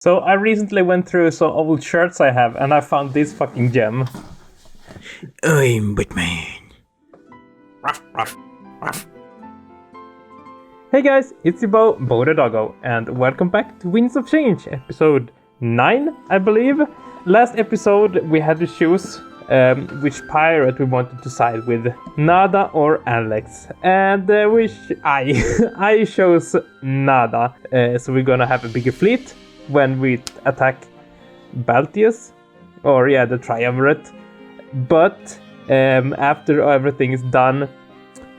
So I recently went through some old shirts I have, and I found this fucking gem. I'm Batman. Ruff, ruff, ruff. Hey guys, it's your Bo the Doggo, and welcome back to Winds of Change, episode 9, I believe. Last episode we had to choose which pirate we wanted to side with, Nada or Alex, and I chose Nada. So we're gonna have a bigger fleet when we attack Baltius, the Triumvirate. But after everything is done,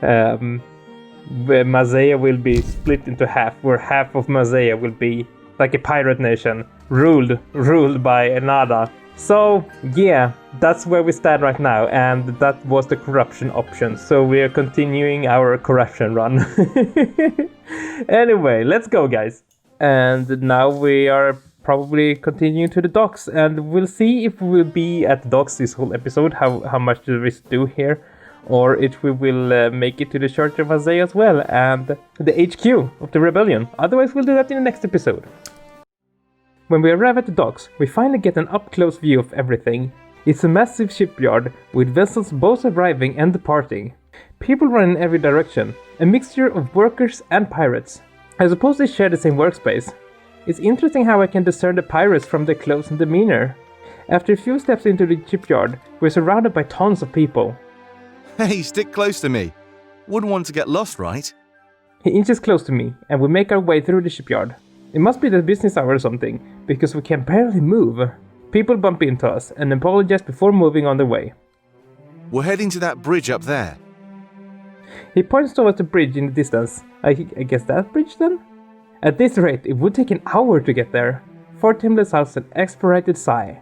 Mazaya will be split into half, where half of Mazaya will be like a pirate nation, ruled by Nada. So yeah, that's where we stand right now, and that was the corruption option. So we are continuing our corruption run. Anyway, let's go, guys. And now we are probably continuing to the docks, and we'll see if we'll be at the docks this whole episode, how much there is to do here, or if we will make it to the Church of Azdae as well, and the HQ of the Rebellion. Otherwise we'll do that in the next episode. When we arrive at the docks, we finally get an up-close view of everything. It's a massive shipyard, with vessels both arriving and departing. People run in every direction, a mixture of workers and pirates. I suppose they share the same workspace. It's interesting how I can discern the pirates from their clothes and demeanor. After a few steps into the shipyard, we're surrounded by tons of people. Hey, stick close to me. Wouldn't want to get lost, right? He inches close to me, and we make our way through the shipyard. It must be the business hour or something, because we can barely move. People bump into us and apologize before moving on their way. We're heading to that bridge up there. He points towards the bridge in the distance. I guess that bridge then? At this rate, it would take an hour to get there. Fortim lets out an exasperated sigh.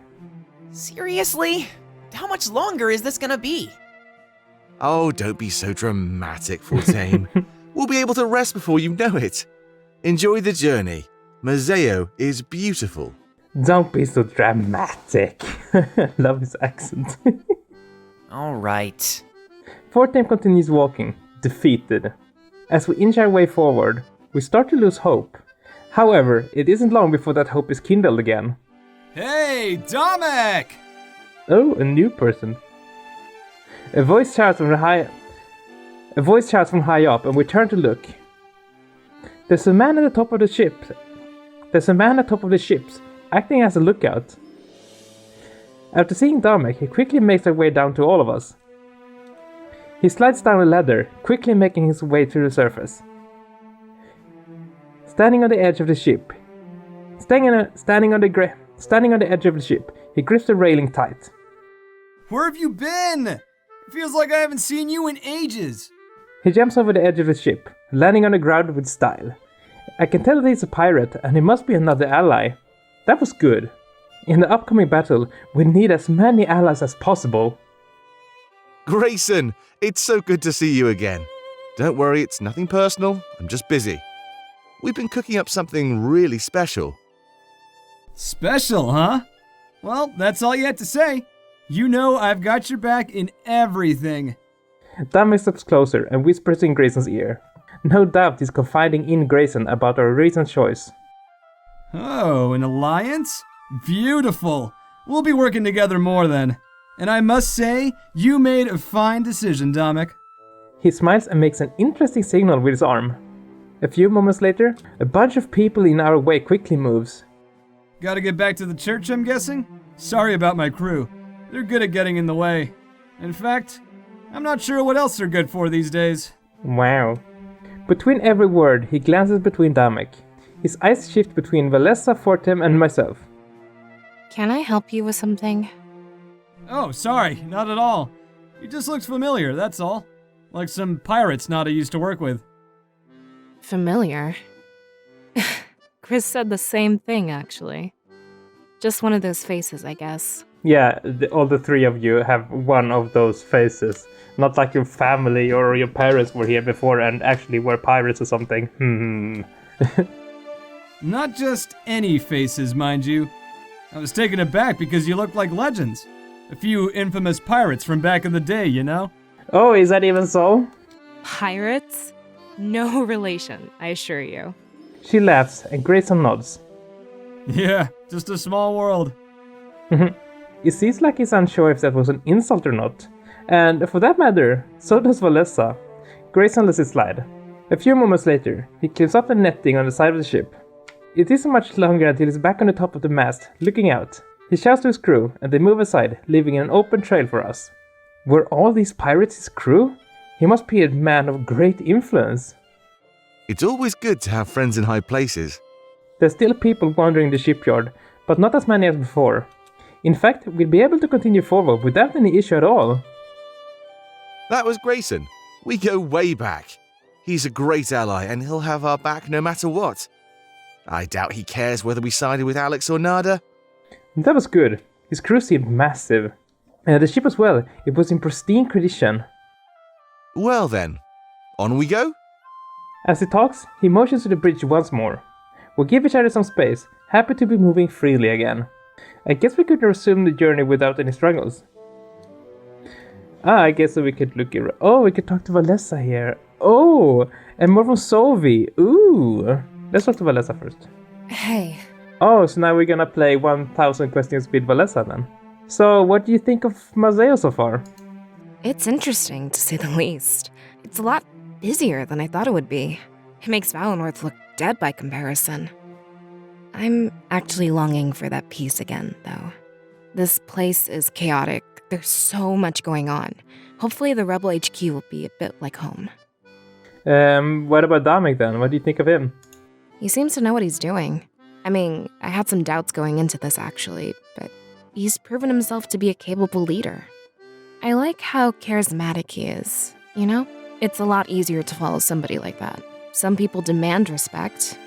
Seriously? How much longer is this gonna be? Oh, don't be so dramatic, Fortame. We'll be able to rest before you know it. Enjoy the journey. Mazaya is beautiful. Don't be so dramatic. Love his accent. Alright. Fortim continues walking, defeated. As we inch our way forward, we start to lose hope. However, it isn't long before that hope is kindled again. Hey, Dominic! Oh, a new person. A voice shouts from high up, and we turn to look. There's a man at the top of the ship. Acting as a lookout. After seeing Dominic, he quickly makes his way down to all of us. He slides down a ladder, quickly making his way to the surface. Standing on the edge of the ship, he grips the railing tight. Where have you been? It feels like I haven't seen you in ages. He jumps over the edge of the ship, landing on the ground with style. I can tell that he's a pirate, and he must be another ally. That was good. In the upcoming battle, we need as many allies as possible. Grayson, it's so good to see you again. Don't worry, it's nothing personal. I'm just busy. We've been cooking up something really special. Special, huh? Well, that's all you had to say. You know I've got your back in everything. Dominic steps closer and whispers in Grayson's ear. No doubt he's confiding in Grayson about our recent choice. Oh, an alliance? Beautiful. We'll be working together more then. And I must say, you made a fine decision, Dominic. He smiles and makes an interesting signal with his arm. A few moments later, a bunch of people in our way quickly moves. Gotta get back to the church, I'm guessing? Sorry about my crew. They're good at getting in the way. In fact, I'm not sure what else they're good for these days. Wow. Between every word, he glances between Dominic. His eyes shift between Valessa, Fortim, and myself. Can I help you with something? Oh, sorry, not at all. He just looks familiar, that's all. Like some pirates Nada used to work with. Familiar? Grizz said the same thing, actually. Just one of those faces, I guess. Yeah, all the three of you have one of those faces. Not like your family or your parents were here before and actually were pirates or something. Not just any faces, mind you. I was taken aback because you look like legends. A few infamous pirates from back in the day, you know? Oh, is that even so? Yeah, just a small world. It seems like he's unsure if that was an insult or not. And for that matter, so does Valessa. Grayson lets it slide. A few moments later, he climbs up the netting on the side of the ship. It isn't much longer until he's back on the top of the mast, looking out. He shouts to his crew, and they move aside, leaving an open trail for us. Were all these pirates his crew? He must be a man of great influence. It's always good to have friends in high places. There's still people wandering the shipyard, but not as many as before. In fact, we'll be able to continue forward without any issue at all. That was Grayson. We go way back. He's a great ally and he'll have our back no matter what. I doubt he cares whether we sided with Alex or Nada. That was good. His crew seemed massive. The ship as well, it was in pristine condition. Well then, on we go? As he talks, he motions to the bridge once more. We'll give each other some space, happy to be moving freely again. I guess we could resume the journey without any struggles. I guess we could look around. Oh, we could talk to Valessa here. Oh, and more from Sovy. Ooh. Let's talk to Valessa first. Hey. Oh, so now we're gonna play 1000 questions with Valessa then. So, what do you think of Mazaya so far? It's interesting, to say the least. It's a lot busier than I thought it would be. It makes Valenworth look dead by comparison. I'm actually longing for that peace again, though. This place is chaotic. There's so much going on. Hopefully the Rebel HQ will be a bit like home. What about Dominic then? What do you think of him? He seems to know what he's doing. I mean, I had some doubts going into this actually, but he's proven himself to be a capable leader. I like how charismatic he is, you know? It's a lot easier to follow somebody like that. Some people demand respect.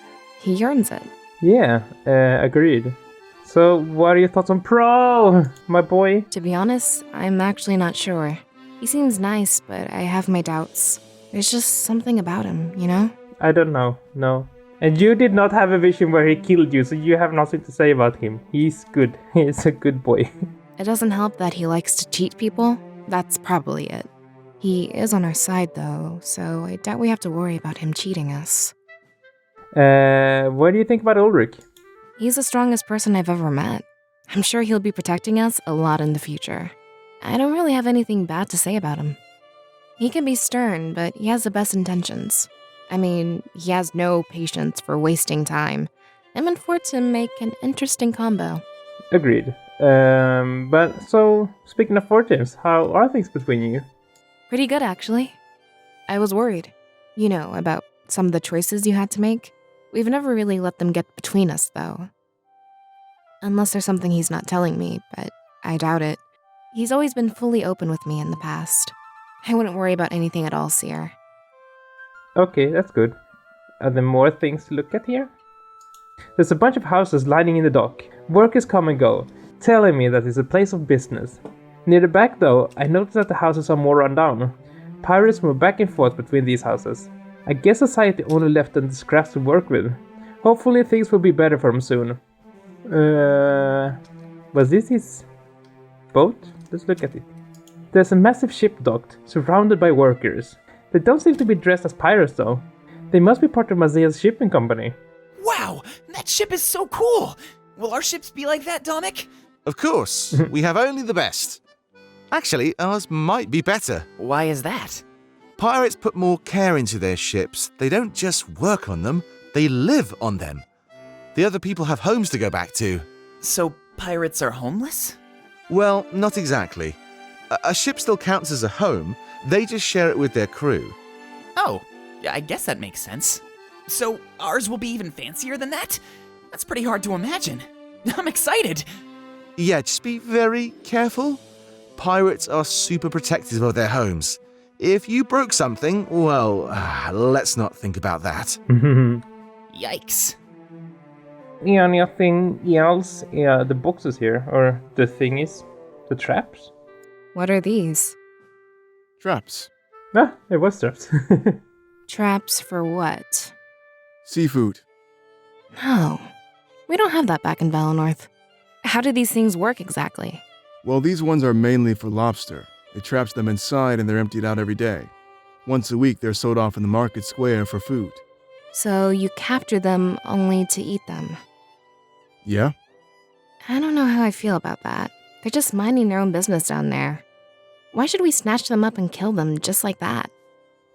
He earns it. Yeah, agreed. So, what are your thoughts on Pro, my boy? To be honest, I'm actually not sure. He seems nice, but I have my doubts. There's just something about him, you know? I don't know, no. And you did not have a vision where he killed you, so you have nothing to say about him. He's good. He's a good boy. It doesn't help that he likes to cheat people. That's probably it. He is on our side, though, so I doubt we have to worry about him cheating us. What do you think about Ulrich? He's the strongest person I've ever met. I'm sure he'll be protecting us a lot in the future. I don't really have anything bad to say about him. He can be stern, but he has the best intentions. I mean, he has no patience for wasting time. Him and Fortune make an interesting combo. Agreed. But so, speaking of Fortunes, how are things between you? Pretty good, actually. I was worried. You know, about some of the choices you had to make. We've never really let them get between us, though. Unless there's something he's not telling me, but I doubt it. He's always been fully open with me in the past. I wouldn't worry about anything at all, Seer. Okay, that's good. Are there more things to look at here? There's a bunch of houses lining in the dock. Workers come and go, telling me that it's a place of business. Near the back, though, I noticed that the houses are more run down. Pirates move back and forth between these houses. I guess society only left them the scraps to work with. Hopefully things will be better for them soon. Was this his boat? Let's look at it. There's a massive ship docked, surrounded by workers. They don't seem to be dressed as pirates though. They must be part of Mazaya's shipping company. Wow, that ship is so cool! Will our ships be like that, Dominic? Of course, we have only the best. Actually, ours might be better. Why is that? Pirates put more care into their ships. They don't just work on them, they live on them. The other people have homes to go back to. So pirates are homeless? Well, not exactly. A ship still counts as a home, they just share it with their crew. Oh, I guess that makes sense. So ours will be even fancier than that? That's pretty hard to imagine. I'm excited. Yeah, just be very careful. Pirates are super protective of their homes. If you broke something, well, let's not think about that. Yikes. Anything else? Yeah, the boxes here, or the thingies, the traps. What are these? Traps. Ah, it was traps. Traps for what? Seafood. No. We don't have that back in Valenworth. How do these things work exactly? Well, these ones are mainly for lobster. It traps them inside and they're emptied out every day. Once a week, they're sold off in the market square for food. So you capture them only to eat them? Yeah? I don't know how I feel about that. They're just minding their own business down there. Why should we snatch them up and kill them just like that?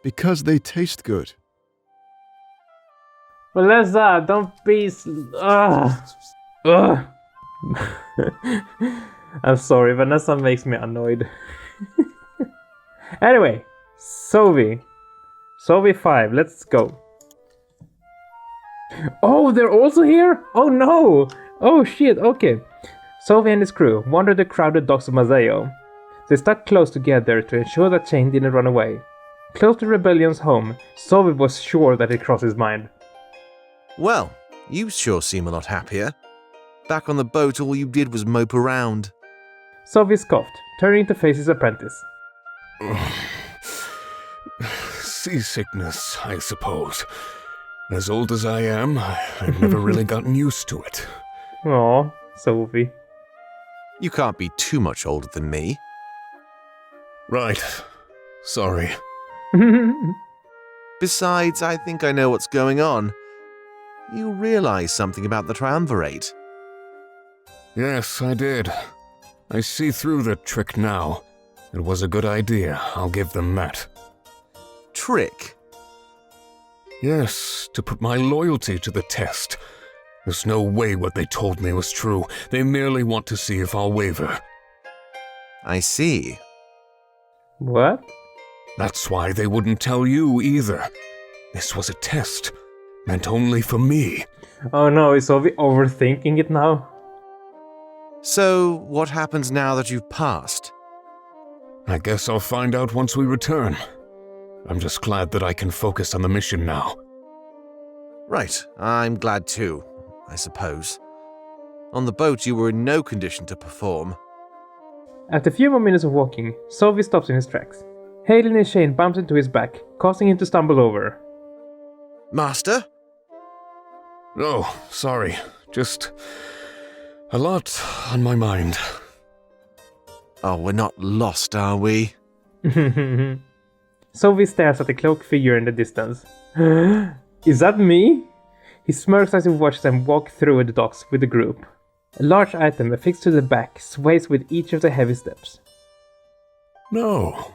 Because they taste good. Vanessa, don't be. Ugh. I'm sorry, Vanessa makes me annoyed. Anyway, Sovy 5, let's go. Oh, they're also here? Oh no! Oh shit, okay. Sovy and his crew wandered the crowded docks of Mazaya. They stuck close together to ensure that Chain didn't run away. Close to Rebellion's home, Sovy was sure that it crossed his mind. Well, you sure seem a lot happier. Back on the boat, all you did was mope around. Sovy scoffed, turning to face his apprentice. Seasickness, I suppose. As old as I am, I've never really gotten used to it. Aw, Sovy. You can't be too much older than me. Right. Sorry. Besides, I think I know what's going on. You realize something about the Triumvirate. Yes, I did. I see through the trick now. It was a good idea, I'll give them that. Trick? Yes, to put my loyalty to the test. There's no way what they told me was true. They merely want to see if I'll waver. I see. What? That's why they wouldn't tell you either. This was a test, meant only for me. Oh no, is Sovy overthinking it now? So, what happens now that you've passed? I guess I'll find out once we return. I'm just glad that I can focus on the mission now. Right, I'm glad too, I suppose. On the boat you were in no condition to perform. After a few more minutes of walking, Sovy stops in his tracks. Hailing his chain bumps into his back, causing him to stumble over. Master? Oh, sorry. Just a lot on my mind. Oh, we're not lost, are we? Sovy stares at the cloaked figure in the distance. Is that me? He smirks as he watches them walk through the docks with the group. A large item affixed to the back sways with each of the heavy steps. No,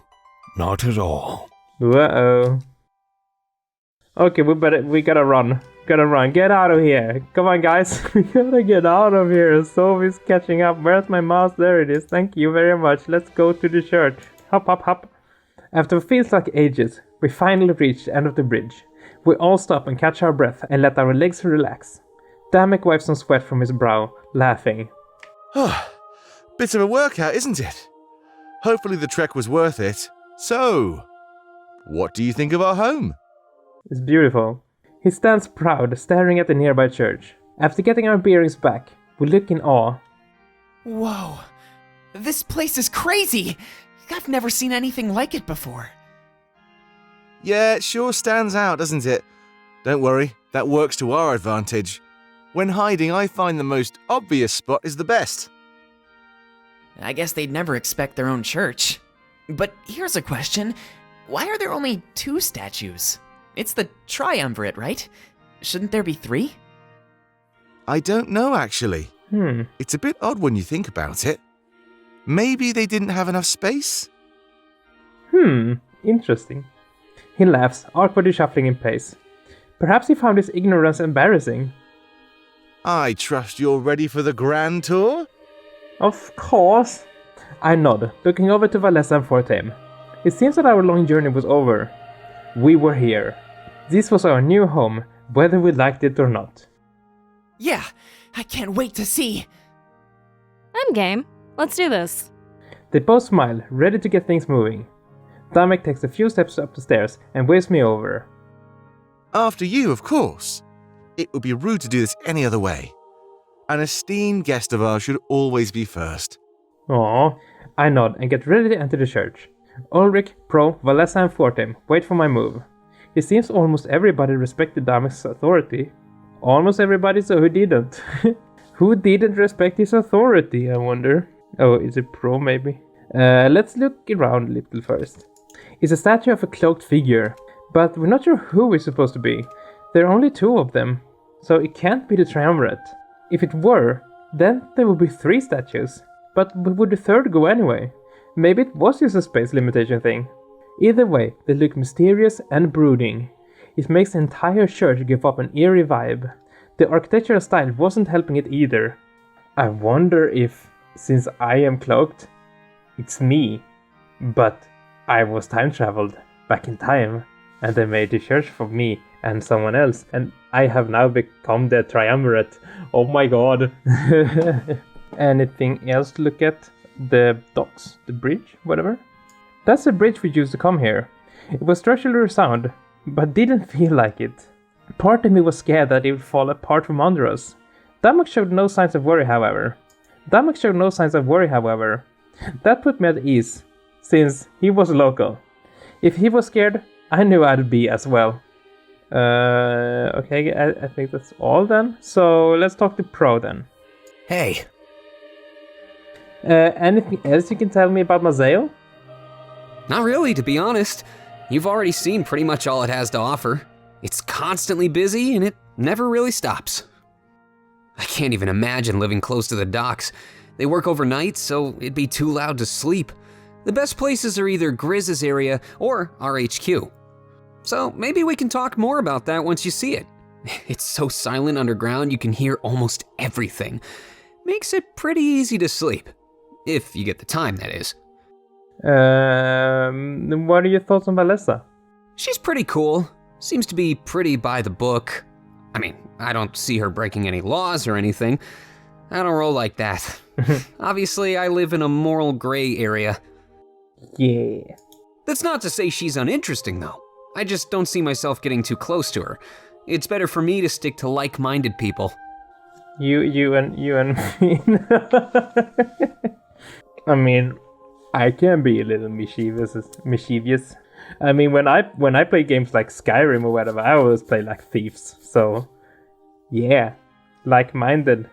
not at all. Uh-oh. Okay, we gotta run. Get out of here. Come on, guys. We gotta get out of here. Sovy's catching up. Where's my mouse? There it is. Thank you very much. Let's go to the church. Hop, hop, hop. After what feels like ages, we finally reach the end of the bridge. We all stop and catch our breath and let our legs relax. Dominic wipes some sweat from his brow, laughing. Bit of a workout, isn't it? Hopefully the trek was worth it. So, what do you think of our home? It's beautiful. He stands proud, staring at the nearby church. After getting our bearings back, we look in awe. Whoa, this place is crazy! I've never seen anything like it before. Yeah, it sure stands out, doesn't it? Don't worry, that works to our advantage. When hiding, I find the most obvious spot is the best. I guess they'd never expect their own church. But here's a question. Why are there only 2 statues? It's the Triumvirate, right? Shouldn't there be 3? I don't know, actually. It's a bit odd when you think about it. Maybe they didn't have enough space? Interesting. He laughs, awkwardly shuffling in pace. Perhaps he found his ignorance embarrassing. I trust you're ready for the grand tour? Of course. I nod, looking over to Valessa and Fortem. It seems that our long journey was over. We were here. This was our new home, whether we liked it or not. Yeah, I can't wait to see. I'm game. Let's do this. They both smile, ready to get things moving. Dominic takes a few steps up the stairs and waves me over. After you, of course. It would be rude to do this any other way. An esteemed guest of ours should always be first. Aww. I nod and get ready to enter the church. Ulrich, Pro, Valessa and Fortem wait for my move. It seems almost everybody respected Domic's authority. Almost everybody, so who didn't? Who didn't respect his authority, I wonder? Oh, is it Pro maybe? Let's look around a little first. It's a statue of a cloaked figure, but we're not sure who it's supposed to be. There are only 2 of them, so it can't be the Triumvirate. If it were, then there would be 3 statues. But where would the third go anyway? Maybe it was just a space limitation thing. Either way, they look mysterious and brooding. It makes the entire church give up an eerie vibe. The architectural style wasn't helping it either. I wonder if, since I am cloaked, it's me. But I was time traveled back in time, and they made the church for me and someone else, and I have now become the triumvirate. Oh my god. Anything else to look at? The docks, the bridge, whatever. That's the bridge we used to come here. It was structurally sound, but didn't feel like it. Part of me was scared that it would fall apart from under us. Dominic showed no signs of worry, however. That put me at ease, since he was local. If he was scared, I knew I'd be as well. Okay, I think that's all then. So let's talk to Pro then. Hey. Anything else you can tell me about Mazaya? Not really, to be honest. You've already seen pretty much all it has to offer. It's constantly busy and it never really stops. I can't even imagine living close to the docks. They work overnight, so it'd be too loud to sleep. The best places are either Grizz's area or our HQ. So maybe we can talk more about that once you see it. It's so silent underground you can hear almost everything. Makes it pretty easy to sleep. If you get the time, that is. What are your thoughts on Valessa? She's pretty cool. Seems to be pretty by the book. I mean, I don't see her breaking any laws or anything. I don't roll like that. Obviously, I live in a moral gray area. Yeah. That's not to say she's uninteresting, though. I just don't see myself getting too close to her. It's better for me to stick to like-minded people. You and me. I mean, I can be a little mischievous. I mean, when I play games like Skyrim or whatever, I always play like thieves. So, yeah, like-minded.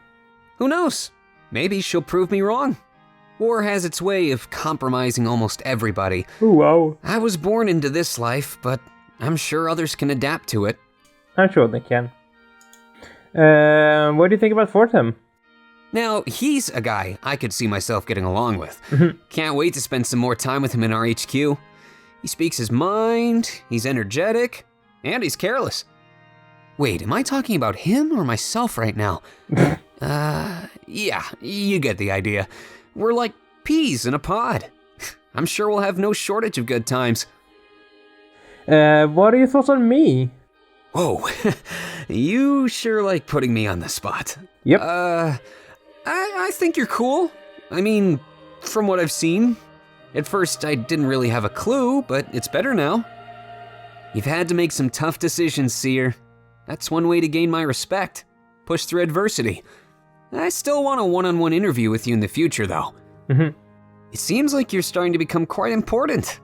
Who knows? Maybe she'll prove me wrong. War has its way of compromising almost everybody. Ooh, wow. I was born into this life, but I'm sure others can adapt to it. I'm sure they can. What do you think about Fortem? Now, he's a guy I could see myself getting along with. Can't wait to spend some more time with him in our HQ. He speaks his mind, he's energetic, and he's careless. Wait, am I talking about him or myself right now? Yeah, you get the idea. We're like peas in a pod. I'm sure we'll have no shortage of good times. What are your thoughts on me? Whoa, you sure like putting me on the spot. Yep. I think you're cool. I mean, from what I've seen. At first, I didn't really have a clue, but it's better now. You've had to make some tough decisions, Seer. That's one way to gain my respect. Push through adversity. I still want a one-on-one interview with you in the future, though. It seems like you're starting to become quite important.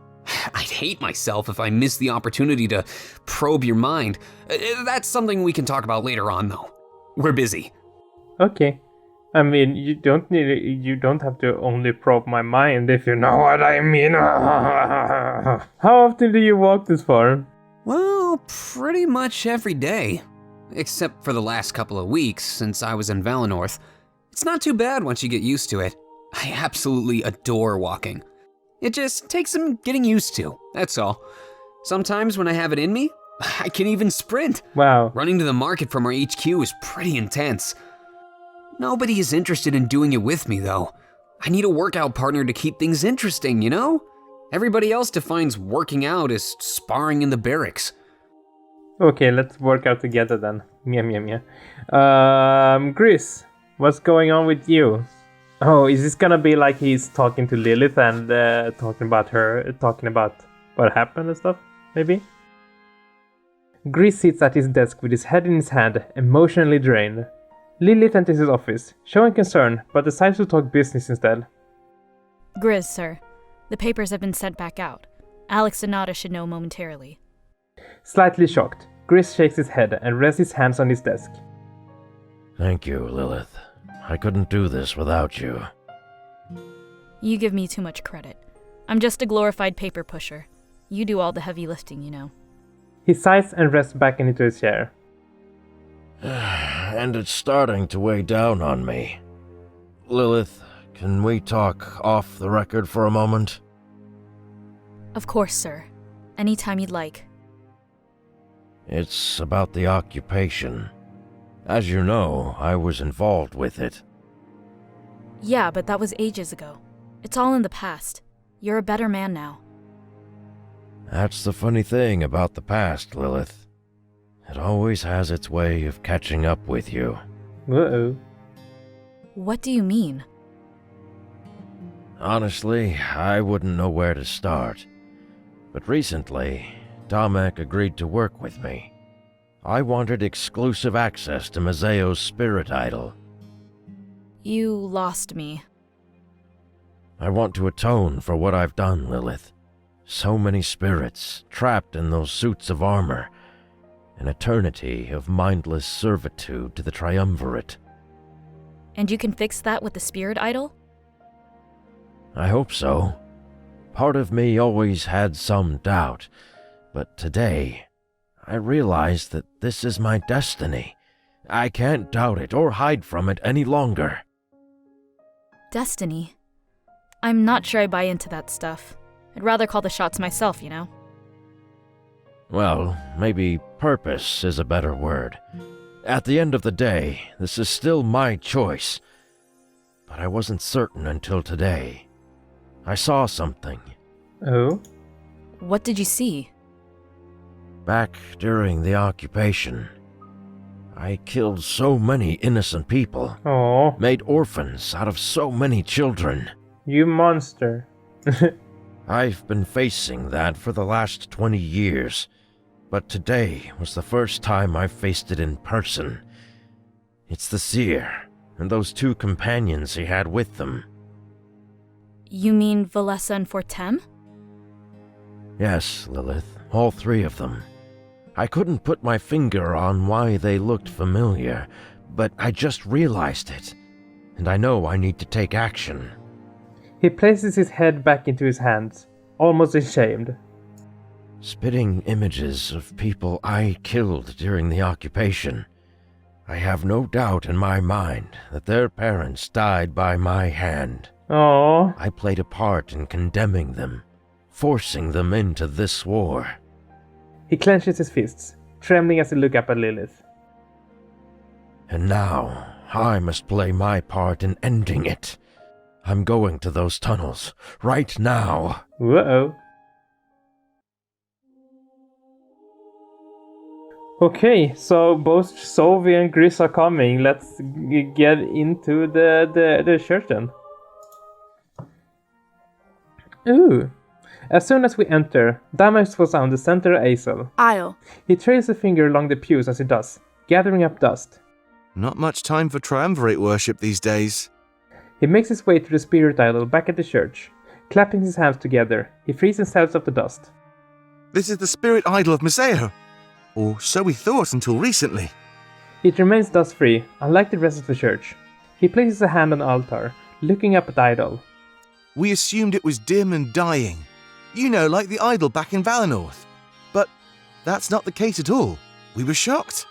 I'd hate myself if I missed the opportunity to probe your mind. That's something we can talk about later on, though. We're busy. Okay. I mean, you don't have to only probe my mind, if you know what I mean. How often do you walk this far? Well, pretty much every day. Except for the last couple of weeks, since I was in Valenorth. It's not too bad once you get used to it. I absolutely adore walking. It just takes some getting used to, that's all. Sometimes when I have it in me, I can even sprint. Wow. Running to the market from our HQ is pretty intense. Nobody is interested in doing it with me, though. I need a workout partner to keep things interesting, you know? Everybody else defines working out as sparring in the barracks. Okay, let's work out together then. Grizz, what's going on with you? Oh, is this gonna be like he's talking to Lilith and talking about what happened and stuff, maybe? Grizz sits at his desk with his head in his hand, emotionally drained. Lilith enters his office, showing concern, but decides to talk business instead. Grizz, sir. The papers have been sent back out. Alex and Nada should know momentarily. Slightly shocked, Grizz shakes his head and rests his hands on his desk. Thank you, Lilith. I couldn't do this without you. You give me too much credit. I'm just a glorified paper pusher. You do all the heavy lifting, you know. He sighs and rests back into his chair. and it's starting to weigh down on me. Lilith, can we talk off the record for a moment? Of course, sir. Anytime you'd like. It's about the occupation. As you know, I was involved with it. Yeah, but that was ages ago. It's all in the past. You're a better man now. That's the funny thing about the past, Lilith. It always has its way of catching up with you. Uh-oh. What do you mean? Honestly, I wouldn't know where to start. But recently, Dominic agreed to work with me. I wanted exclusive access to Mazaya's spirit idol. You lost me. I want to atone for what I've done, Lilith. So many spirits, trapped in those suits of armor. An eternity of mindless servitude to the Triumvirate. And you can fix that with the spirit idol? I hope so. Part of me always had some doubt, but today, I realized that this is my destiny. I can't doubt it or hide from it any longer. Destiny? I'm not sure I buy into that stuff. I'd rather call the shots myself, you know? Well, maybe purpose is a better word. At the end of the day, this is still my choice. But I wasn't certain until today. I saw something. Oh? What did you see? Back during the occupation, I killed so many innocent people. Oh, Made orphans out of so many children. you monster. I've been facing that for the last 20 years, but today was the first time I've faced it in person. It's the seer, and those two companions he had with them. You mean Valessa and Fortem? Yes, Lilith, all three of them. I couldn't put my finger on why they looked familiar, but I just realized it, and I know I need to take action. He places his head back into his hands, almost ashamed. Spitting images of people I killed during the occupation. I have no doubt in my mind that their parents died by my hand. Oh, I played a part in condemning them, forcing them into this war. he clenches his fists, trembling as he looks up at Lilith. And now, I must play my part in ending it. I'm going to those tunnels, right now. Uh-oh. Okay, so both Sovy and Grizz are coming. Let's get into the church then. Ooh. As soon as we enter, Dominic was on the center aisle. Aisle. He trails a finger along the pews as he does, gathering up dust. Not much time for triumvirate worship these days. He makes his way to the spirit idol back at the church. Clapping his hands together, he frees himself of the dust. This is the spirit idol of Mazaya. Or so we thought until recently. It remains dust-free, unlike the rest of the church. He places a hand on the altar, looking up at the idol. We assumed it was dim and dying. You know, like the idol back in Valinor. But that's not the case at all. We were shocked.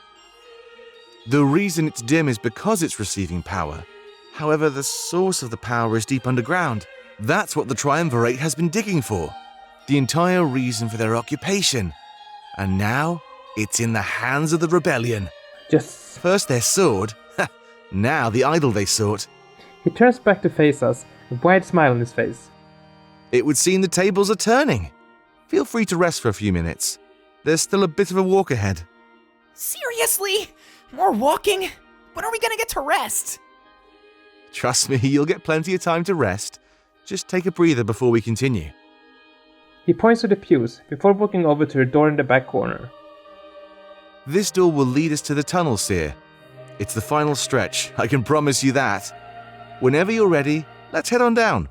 The reason it's dim is because it's receiving power. However, the source of the power is deep underground. That's what the Triumvirate has been digging for. The entire reason for their occupation. And now, it's in the hands of the Rebellion. Just... First their sword, now the idol they sought. He turns back to face us, a wide smile on his face. It would seem the tables are turning. Feel free to rest for a few minutes. There's still a bit of a walk ahead. Seriously? More walking? When are we gonna get to rest? Trust me, you'll get plenty of time to rest. Just take a breather before we continue. He points to the pews, before walking over to the door in the back corner. This door will lead us to the tunnel, Seer. It's the final stretch, I can promise you that. Whenever you're ready, let's head on down.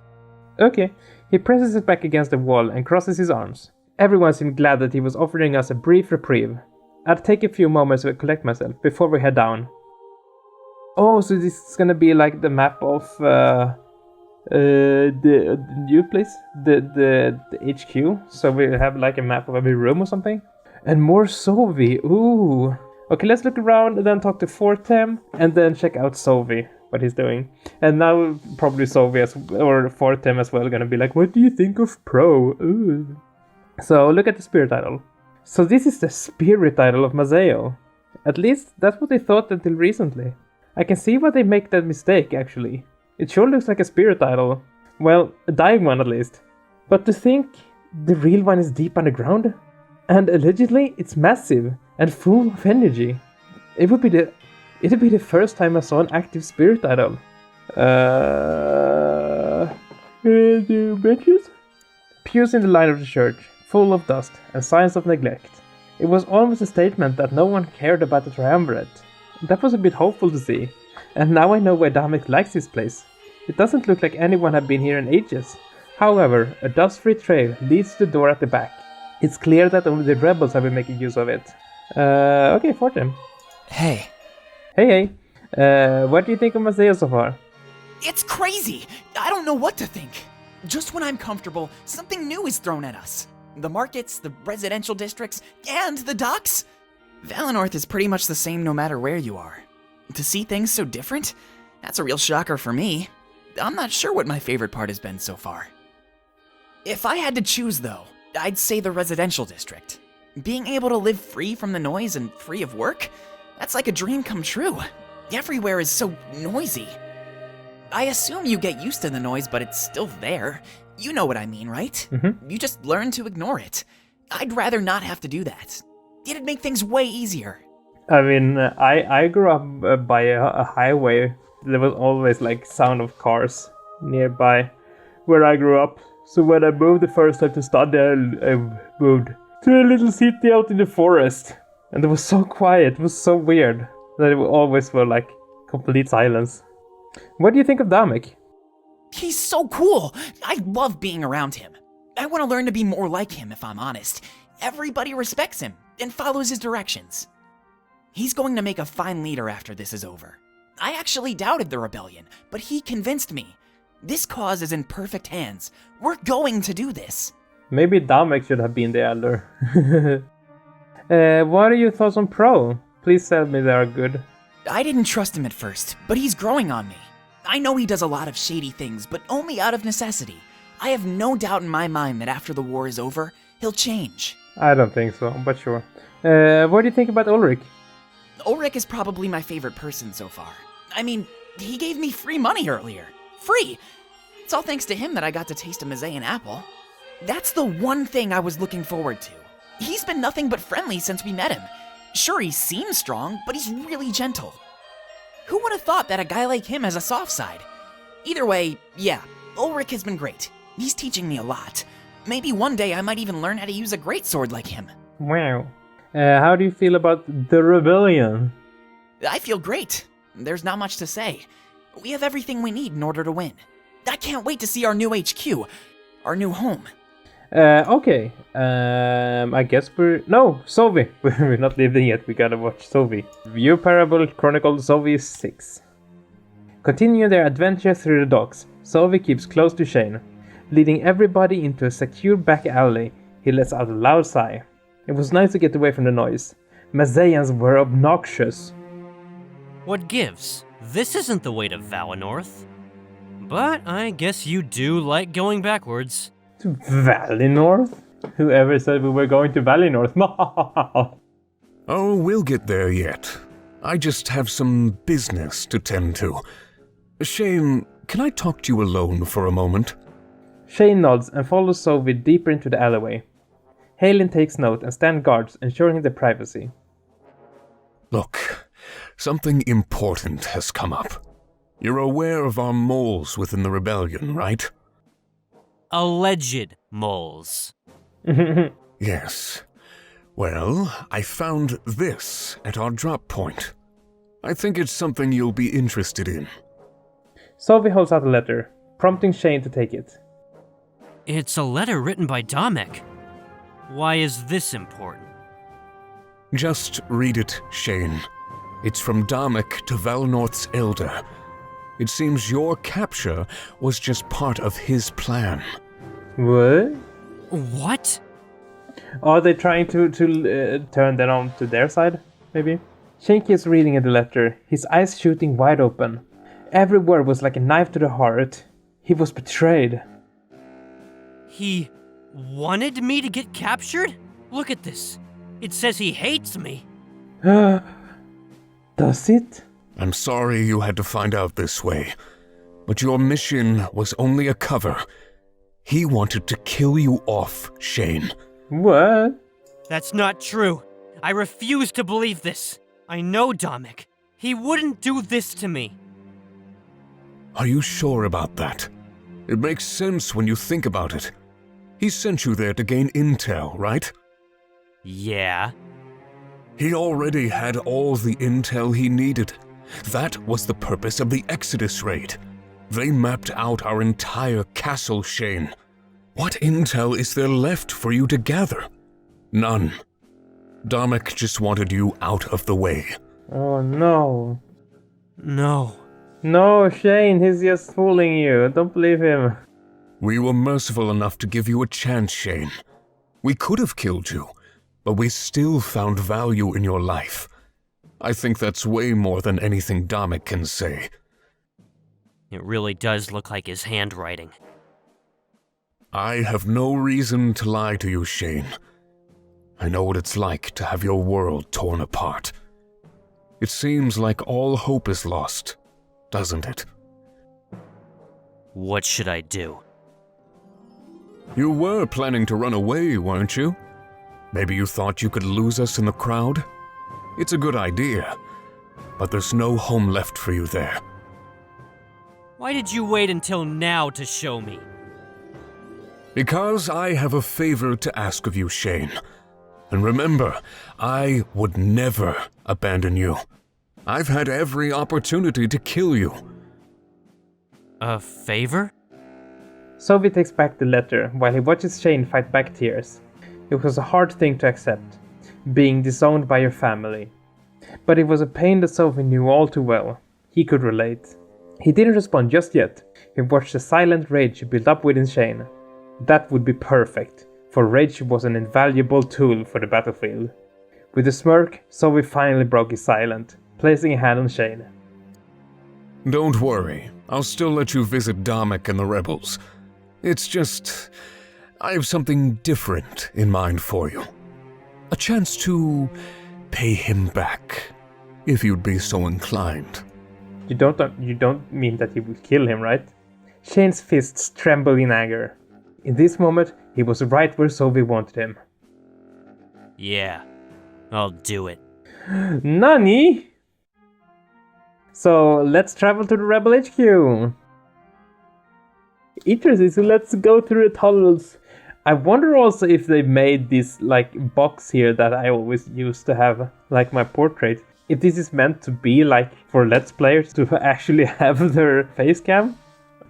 Okay, he presses it back against the wall and crosses his arms. Everyone seemed glad that he was offering us a brief reprieve. I'd take a few moments to collect myself before we head down. Oh, so this is gonna be like the map of the new place, the HQ. So we have like a map of every room or something. And more Sovy. Ooh, Okay, let's look around and then talk to Fortem and then check out Sovy, what he's doing. And now probably Sovy or Fortem as well gonna be like, what do you think of Pro? Ooh. So look at the spirit idol. So this is the spirit idol of Mazaya. At least that's what they thought until recently. I can see why they make that mistake actually. It sure looks like a spirit idol. Well, a dying one at least. But to think the real one is deep underground? And allegedly it's massive and full of energy. It'd be the first time I saw an active spirit idol. Any benches? Pews in the line of the church, full of dust and signs of neglect. It was almost a statement that no one cared about the triumvirate. That was a bit hopeful to see. And now I know why Dominic likes this place. It doesn't look like anyone had been here in ages. However, a dust-free trail leads to the door at the back. It's clear that only the rebels have been making use of it. Okay, Fortem. Hey. Hey. What do you think of Mazaya so far? It's crazy! I don't know what to think. Just when I'm comfortable, something new is thrown at us. The markets, the residential districts, and the docks. Valenorth is pretty much the same no matter where you are. To see things so different? That's a real shocker for me. I'm not sure what my favorite part has been so far. If I had to choose though, I'd say the residential district. Being able to live free from the noise and free of work? That's like a dream come true. Everywhere is so noisy. I assume you get used to the noise, but it's still there. You know what I mean, right? Mm-hmm. You just learn to ignore it. I'd rather not have to do that. It'd make things way easier. I mean, I grew up by a highway. There was always like sound of cars nearby where I grew up. So when I moved the first time to study, I moved to a little city out in the forest. And it was so quiet, it was so weird that it always was like complete silence. What do you think of Dominic? He's so cool! I love being around him. I want to learn to be more like him, if I'm honest. Everybody respects him and follows his directions. He's going to make a fine leader after this is over. I actually doubted the rebellion, but he convinced me. This cause is in perfect hands. We're going to do this. Maybe Dominic should have been the elder. What are your thoughts on Pro? Please tell me they are good. I didn't trust him at first, but he's growing on me. I know he does a lot of shady things, but only out of necessity. I have no doubt in my mind that after the war is over, he'll change. I don't think so, but sure. What do you think about Ulrich? Ulrich is probably my favorite person so far. I mean, he gave me free money earlier. Free! It's all thanks to him that I got to taste a Mazayan apple. That's the one thing I was looking forward to. He's been nothing but friendly since we met him. Sure, he seems strong, but he's really gentle. Who would have thought that a guy like him has a soft side? Either way, yeah, Ulrich has been great. He's teaching me a lot. Maybe one day I might even learn how to use a greatsword like him. Wow. How do you feel about the Rebellion? I feel great. There's not much to say. We have everything we need in order to win. I can't wait to see our new HQ, our new home. Okay. I guess No, Sovy. We're not leaving yet. We gotta watch Sovy. View Parable Chronicle Sovy 6. Continue their adventure through the docks. Sovy keeps close to Shane. Leading everybody into a secure back alley, he lets out a loud sigh. It was nice to get away from the noise. Mazayans were obnoxious. What gives? This isn't the way to Valenorth. But I guess you do like going backwards. To Valenorth? Whoever said we were going to Valenorth? Oh, we'll get there yet. I just have some business to tend to. Shane, can I talk to you alone for a moment? Shane nods and follows Sovy deeper into the alleyway. Halen takes note and stands guards, ensuring their privacy. Look, something important has come up. You're aware of our moles within the Rebellion, right? Alleged moles. Yes. Well, I found this at our drop point. I think it's something you'll be interested in. Sovy holds out a letter, prompting Shane to take it. It's a letter written by Dominic. Why is this important? Just read it, Shane. It's from Dominic to Valenorth's elder. It seems your capture was just part of his plan. What? What? Are they trying to turn that on to their side, maybe? Shane keeps reading the letter, his eyes shooting wide open. Every word was like a knife to the heart. He was betrayed. He wanted me to get captured? Look at this. It says he hates me. Does it? I'm sorry you had to find out this way, but your mission was only a cover. He wanted to kill you off, Shane. What? That's not true. I refuse to believe this. I know Dominic. He wouldn't do this to me. Are you sure about that? It makes sense when you think about it. He sent you there to gain intel, right? Yeah. He already had all the intel he needed. That was the purpose of the Exodus raid. They mapped out our entire castle, Shane. What intel is there left for you to gather? None. Dominic just wanted you out of the way. Oh no. No. No, Shane, he's just fooling you. Don't believe him. We were merciful enough to give you a chance, Shane. We could have killed you, but we still found value in your life. I think that's way more than anything Dominic can say. It really does look like his handwriting. I have no reason to lie to you, Shane. I know what it's like to have your world torn apart. It seems like all hope is lost, doesn't it? What should I do? You were planning to run away, weren't you? Maybe you thought you could lose us in the crowd? It's a good idea, but there's no home left for you there. Why did you wait until now to show me? Because I have a favor to ask of you, Shane. And remember, I would never abandon you. I've had every opportunity to kill you. A favor? Sovy takes back the letter while he watches Shane fight back tears. It was a hard thing to accept, being disowned by your family. But it was a pain that Sovy knew all too well. He could relate. He didn't respond just yet. He watched the silent rage build up within Shane. That would be perfect, for rage was an invaluable tool for the battlefield. With a smirk, Sovy finally broke his silence, placing a hand on Shane. Don't worry, I'll still let you visit Dominic and the rebels. It's just, I have something different in mind for you. A chance to pay him back, if you'd be so inclined. You don't mean that you will kill him, right? Shane's fists trembled in anger. In this moment, he was right where Sovy wanted him. Yeah, I'll do it. Nani? So, let's travel to the Rebel HQ. Interesting, so let's go through the tunnels. I wonder also if they made this like box here that I always used to have like my portrait. If this is meant to be like for Let's Players to actually have their face cam,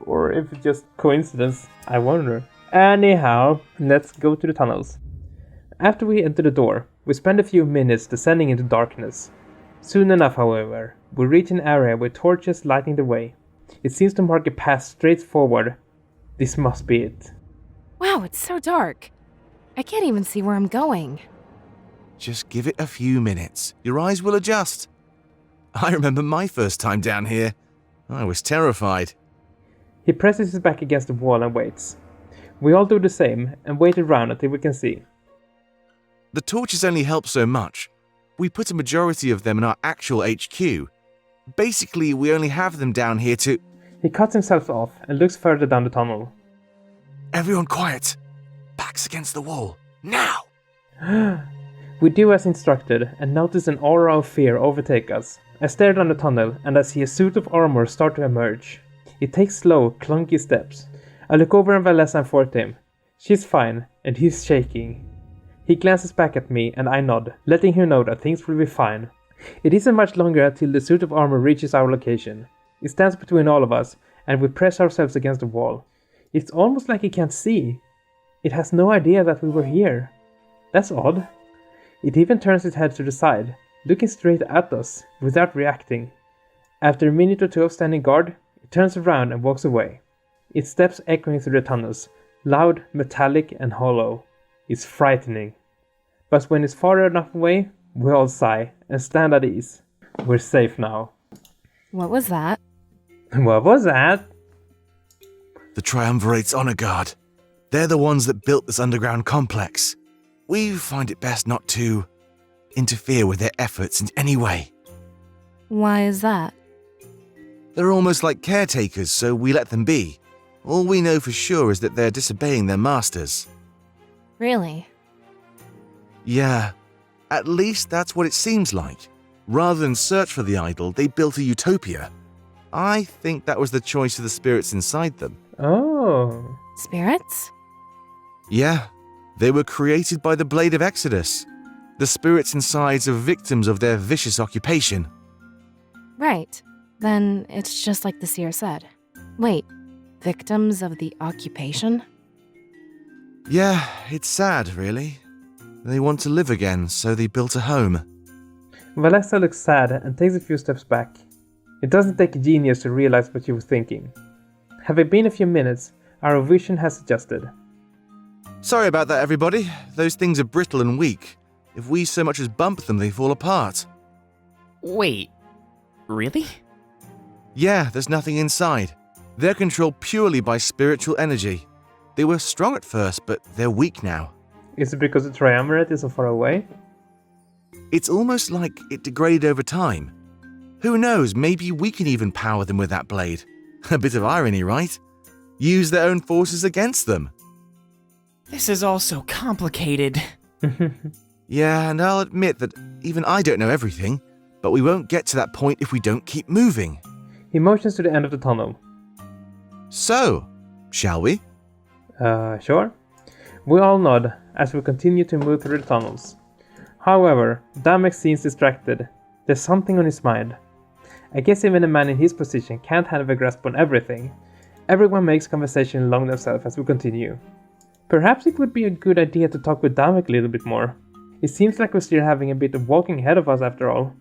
or if it's just coincidence, I wonder. Anyhow, let's go to the tunnels. After we enter the door, we spend a few minutes descending into darkness. Soon enough, however, we reach an area with torches lighting the way. It seems to mark a path straight forward. This must be it. Wow, it's so dark. I can't even see where I'm going. Just give it a few minutes. Your eyes will adjust. I remember my first time down here. I was terrified. He presses his back against the wall and waits. We all do the same and wait around until we can see. The torches only help so much. We put a majority of them in our actual HQ. Basically, we only have them down here to... He cuts himself off and looks further down the tunnel. Everyone quiet. Backs against the wall. Now! We do as instructed and notice an aura of fear overtake us. I stare down the tunnel and I see a suit of armor start to emerge. It takes slow, clunky steps. I look over and Valessa and forth him. She's fine, and he's shaking. He glances back at me and I nod, letting him know that things will be fine. It isn't much longer until the suit of armor reaches our location. It stands between all of us, and we press ourselves against the wall. It's almost like it can't see. It has no idea that we were here. That's odd. It even turns its head to the side, looking straight at us, without reacting. After a minute or two of standing guard, it turns around and walks away. Its steps echoing through the tunnels, loud, metallic, and hollow. It's frightening. But when it's far enough away, we all sigh and stand at ease. We're safe now. What was that? What was that? The Triumvirate's honor guard. They're the ones that built this underground complex. We find it best not to interfere with their efforts in any way. Why is that? They're almost like caretakers, so we let them be. All we know for sure is that they're disobeying their masters. Really? Yeah, at least that's what it seems like. Rather than search for the idol, they built a utopia. I think that was the choice of the spirits inside them. Oh. Spirits? Yeah, they were created by the Blade of Exodus. The spirits inside are victims of their vicious occupation. Right. Then it's just like the seer said. Wait, victims of the occupation? Yeah, it's sad, really. They want to live again, so they built a home. Valessa looks sad and takes a few steps back. It doesn't take a genius to realize what she was thinking. Having been a few minutes, our vision has adjusted. Sorry about that, everybody. Those things are brittle and weak. If we so much as bump them, they fall apart. Wait, really? Yeah, there's nothing inside. They're controlled purely by spiritual energy. They were strong at first, but they're weak now. Is it because the Triumvirate is so far away? It's almost like it degraded over time. Who knows, maybe we can even power them with that blade. A bit of irony, right? Use their own forces against them. This is all so complicated. Yeah, and I'll admit that even I don't know everything, but we won't get to that point if we don't keep moving. He motions to the end of the tunnel. So, shall we? Sure. We all nod as we continue to move through the tunnels. However, Dominic seems distracted. There's something on his mind. I guess even a man in his position can't have a grasp on everything. Everyone makes conversation among themselves as we continue. Perhaps it would be a good idea to talk with Dominic a little bit more. It seems like we're still having a bit of walking ahead of us after all.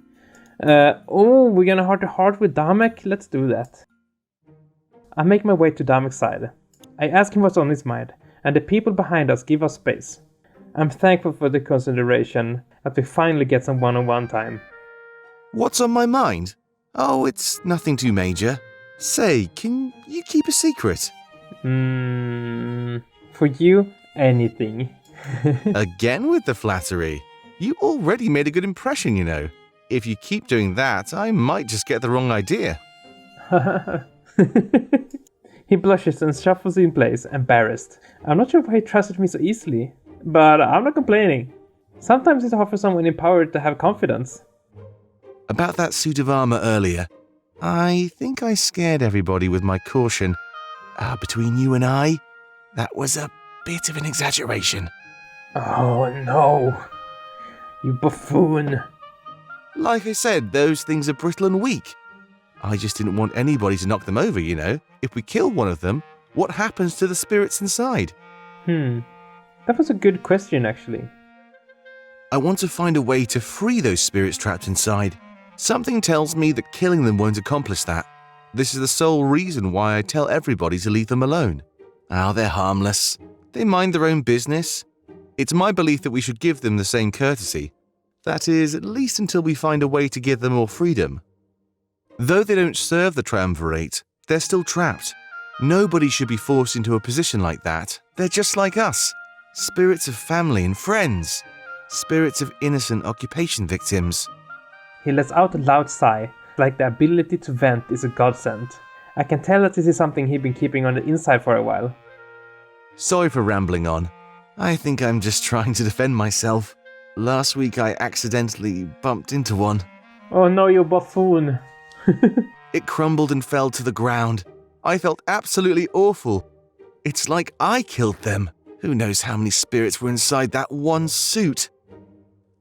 We're gonna heart to heart with Dominic? Let's do that. I make my way to Domic's side. I ask him what's on his mind, and the people behind us give us space. I'm thankful for the consideration that we finally get some one-on-one time. What's on my mind? Oh, it's nothing too major. Say, can you keep a secret? For you, anything. Again with the flattery. You already made a good impression, you know. If you keep doing that, I might just get the wrong idea. He blushes and shuffles in place, embarrassed. I'm not sure why he trusted me so easily, but I'm not complaining. Sometimes it's hard for someone empowered to have confidence. About that suit of armor earlier, I think I scared everybody with my caution. Between you and I, that was a bit of an exaggeration. Oh no, you buffoon. Like I said, those things are brittle and weak. I just didn't want anybody to knock them over, you know. If we kill one of them, what happens to the spirits inside? That was a good question, actually. I want to find a way to free those spirits trapped inside. Something tells me that killing them won't accomplish that. This is the sole reason why I tell everybody to leave them alone. They're harmless. They mind their own business. It's my belief that we should give them the same courtesy. That is, at least until we find a way to give them more freedom. Though they don't serve the Triumvirate, they're still trapped. Nobody should be forced into a position like that. They're just like us. Spirits of family and friends. Spirits of innocent occupation victims. He lets out a loud sigh, like the ability to vent is a godsend. I can tell that this is something he'd been keeping on the inside for a while. Sorry for rambling on. I think I'm just trying to defend myself. Last week I accidentally bumped into one. Oh no, you buffoon. It crumbled and fell to the ground. I felt absolutely awful. It's like I killed them. Who knows how many spirits were inside that one suit?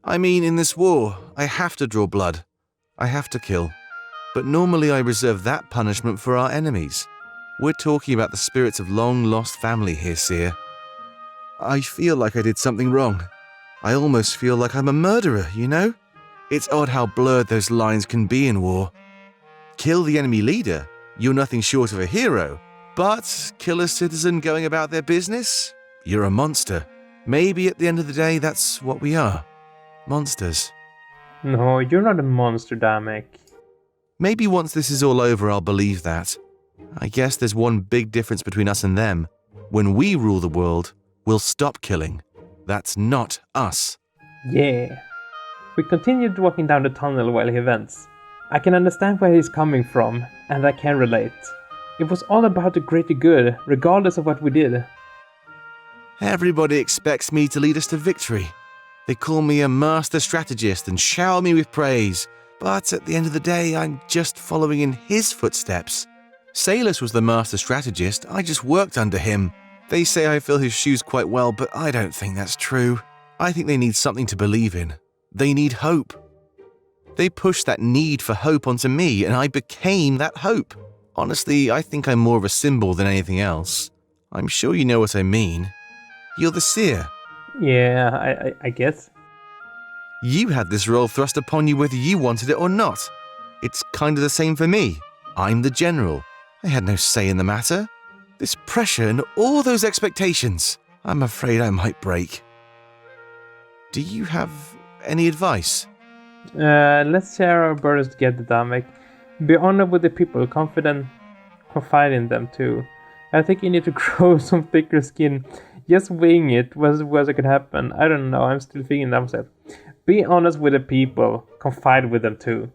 I mean, in this war, I have to draw blood. I have to kill. But normally I reserve that punishment for our enemies. We're talking about the spirits of long-lost family here, Seer. I feel like I did something wrong. I almost feel like I'm a murderer, you know? It's odd how blurred those lines can be in war. Kill the enemy leader, you're nothing short of a hero. But kill a citizen going about their business, you're a monster. Maybe at the end of the day, that's what we are. Monsters. No, you're not a monster, Dominic. Maybe once this is all over, I'll believe that. I guess there's one big difference between us and them. When we rule the world, we'll stop killing. That's not us. Yeah. We continued walking down the tunnel while he vents. I can understand where he's coming from, and I can relate. It was all about the greater good, regardless of what we did. Everybody expects me to lead us to victory. They call me a master strategist and shower me with praise. But at the end of the day, I'm just following in his footsteps. Salus was the master strategist, I just worked under him. They say I fill his shoes quite well, but I don't think that's true. I think they need something to believe in. They need hope. They pushed that need for hope onto me, and I became that hope. Honestly, I think I'm more of a symbol than anything else. I'm sure you know what I mean. You're the seer. Yeah, I guess. You had this role thrust upon you whether you wanted it or not. It's kind of the same for me. I'm the general. I had no say in the matter. This pressure and all those expectations, I'm afraid I might break. Do you have any advice? Let's share our burdens together, Dominic. Be honest with the people, confident, confide in them too. I think you need to grow some thicker skin. Just wing it, what's it could happen? I don't know, I'm still figuring that myself. Be honest with the people, confide with them too.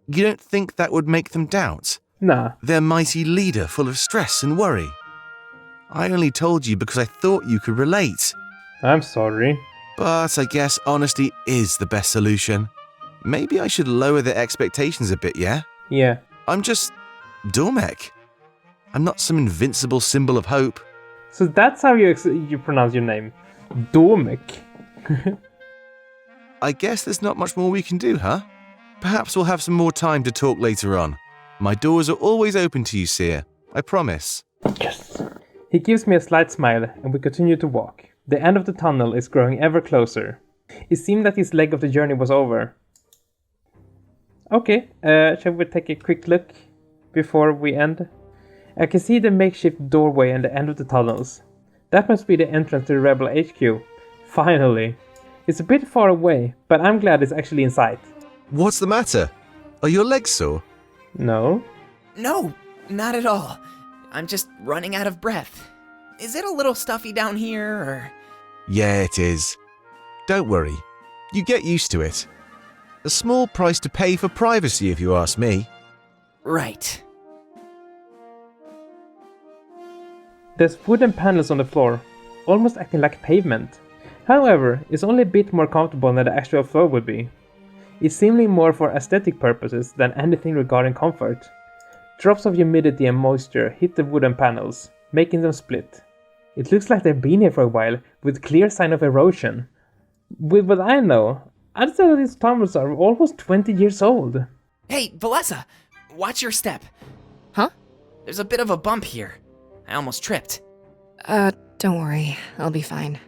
You don't think that would make them doubt? Nah. Their mighty leader full of stress and worry. I only told you because I thought you could relate. I'm sorry. But I guess honesty is the best solution. Maybe I should lower their expectations a bit, yeah? Yeah. I'm just Dominic. I'm not some invincible symbol of hope. So that's how you pronounce your name. Dominic. I guess there's not much more we can do, huh? Perhaps we'll have some more time to talk later on. My doors are always open to you, Seer. I promise. Yes. He gives me a slight smile, and we continue to walk. The end of the tunnel is growing ever closer. It seemed that his leg of the journey was over. Okay, shall we take a quick look before we end? I can see the makeshift doorway at the end of the tunnels. That must be the entrance to the Rebel HQ. Finally. It's a bit far away, but I'm glad it's actually in sight. What's the matter? Are your legs sore? No. No, not at all. I'm just running out of breath. Is it a little stuffy down here, or...? Yeah, it is. Don't worry. You get used to it. A small price to pay for privacy, if you ask me. Right. There's wooden panels on the floor, almost acting like pavement. However, it's only a bit more comfortable than the actual floor would be. It's seemingly more for aesthetic purposes than anything regarding comfort. Drops of humidity and moisture hit the wooden panels, making them split. It looks like they've been here for a while, with clear sign of erosion. With what I know, I'd say that these tunnels are almost 20 years old. Hey, Valessa! Watch your step. Huh? There's a bit of a bump here. I almost tripped. Don't worry. I'll be fine.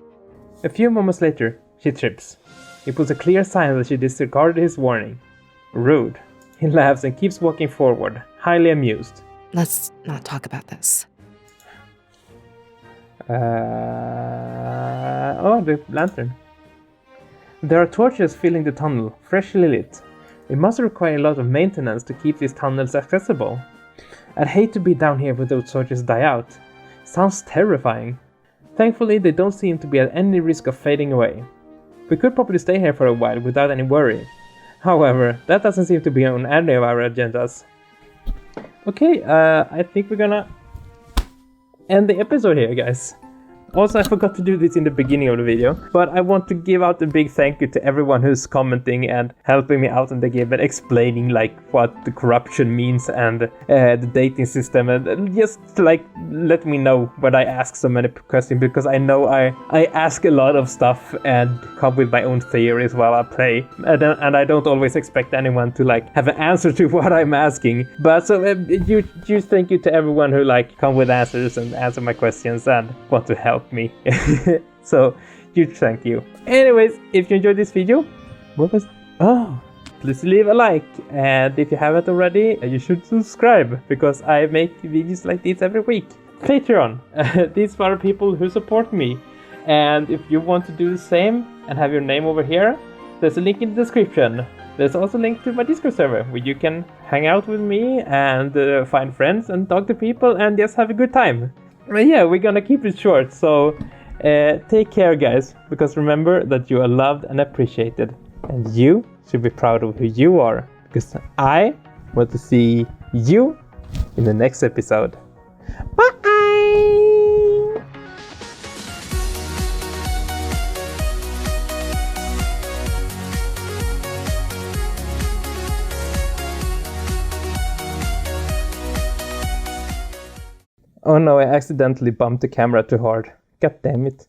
A few moments later, she trips. It was a clear sign that she disregarded his warning. Rude. He laughs and keeps walking forward, highly amused. Let's not talk about this. Oh, the lantern. There are torches filling the tunnel, freshly lit. It must require a lot of maintenance to keep these tunnels accessible. I'd hate to be down here when those torches die out. Sounds terrifying. Thankfully, they don't seem to be at any risk of fading away. We could probably stay here for a while without any worry. However, that doesn't seem to be on any of our agendas. Okay, I think we're gonna end the episode here, guys. Also, I forgot to do this in the beginning of the video, but I want to give out a big thank you to everyone who's commenting and helping me out in the game and explaining like what the corruption means and the dating system, and just like let me know when I ask so many questions, because I know I ask a lot of stuff and come with my own theories while I play, and I don't always expect anyone to like have an answer to what I'm asking. But so huge thank you to everyone who like come with answers and answer my questions and want to help me. So huge thank you. Anyways, if you enjoyed this video, please leave a like, and if you haven't already, you should subscribe, because I make videos like this every week. Patreon. These are people who support me, and if you want to do the same and have your name over here, there's a link in the description. There's also a link to my Discord server where you can hang out with me and find friends and talk to people and just have a good time. And yeah, we're gonna keep it short, so take care, guys, because remember that you are loved and appreciated, and you should be proud of who you are, because I want to see you in the next episode. Bye! Oh no, I accidentally bumped the camera too hard. God damn it.